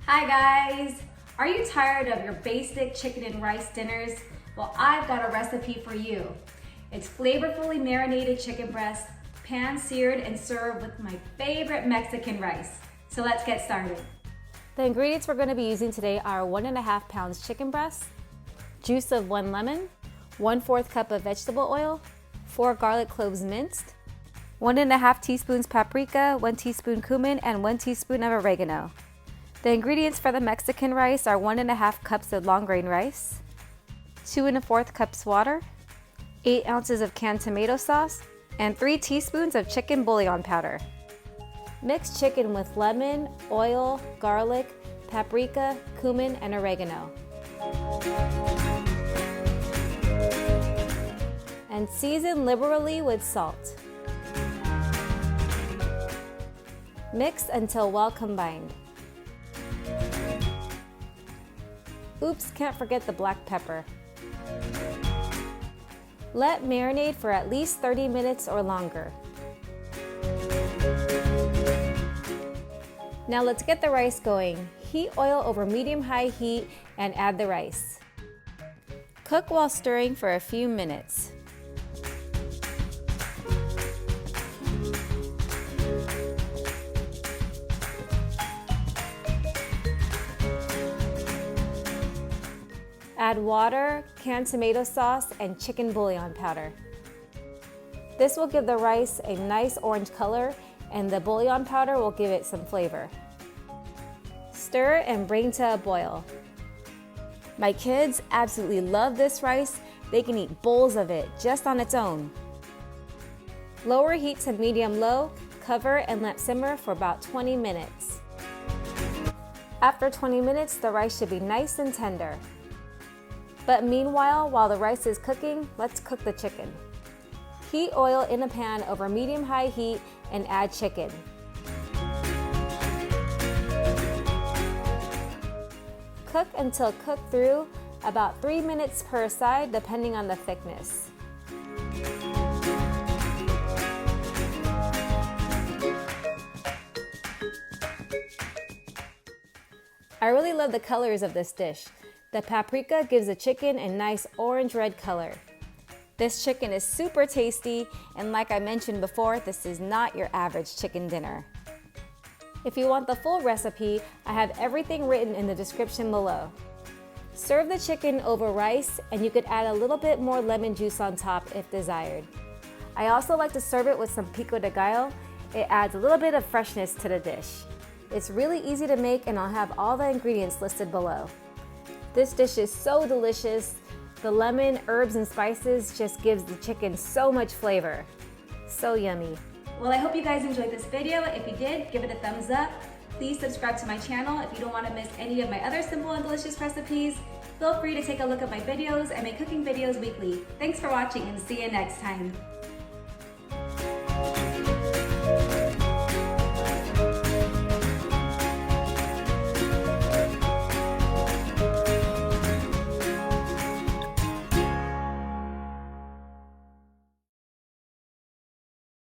Hi guys! Are you tired of your basic chicken and rice dinners? Well, I've got a recipe for you. It's flavorfully marinated chicken breast, pan-seared and served with my favorite Mexican rice. So let's get started. The ingredients we're going to be using today are 1.5 pounds chicken breast, juice of 1 lemon, 1/4 cup of vegetable oil, 4 garlic cloves minced, 1.5 teaspoons paprika, 1 teaspoon cumin, and 1 teaspoon of oregano. The ingredients for the Mexican rice are 1.5 cups of long grain rice, 2 1/4 cups water, 8 ounces of canned tomato sauce, and 3 teaspoons of chicken bouillon powder. Mix chicken with lemon, oil, garlic, paprika, cumin, and oregano. And season liberally with salt. Mix until well combined. Oops, can't forget the black pepper. Let marinate for at least 30 minutes or longer. Now let's get the rice going. Heat oil over medium-high heat and add the rice. Cook while stirring for a few minutes. Add water, canned tomato sauce, and chicken bouillon powder. This will give the rice a nice orange color, and the bouillon powder will give it some flavor. Stir and bring to a boil. My kids absolutely love this rice. They can eat bowls of it just on its own. Lower heat to medium-low, cover and let simmer for about 20 minutes. After 20 minutes, the rice should be nice and tender. But meanwhile, while the rice is cooking, let's cook the chicken. Heat oil in a pan over medium-high heat and add chicken. Cook until cooked through, about 3 minutes per side depending on the thickness. I really love the colors of this dish. The paprika gives the chicken a nice orange-red color. This chicken is super tasty, and like I mentioned before, this is not your average chicken dinner. If you want the full recipe, I have everything written in the description below. Serve the chicken over rice, and you could add a little bit more lemon juice on top if desired. I also like to serve it with some Pico de Gallo. It adds a little bit of freshness to the dish. It's really easy to make, and I'll have all the ingredients listed below. This dish is so delicious. The lemon, herbs, and spices just gives the chicken so much flavor. So yummy. Well, I hope you guys enjoyed this video. If you did, give it a thumbs up. Please subscribe to my channel if you don't want to miss any of my other simple and delicious recipes. Feel free to take a look at my videos. I make cooking videos weekly. Thanks for watching and see you next time.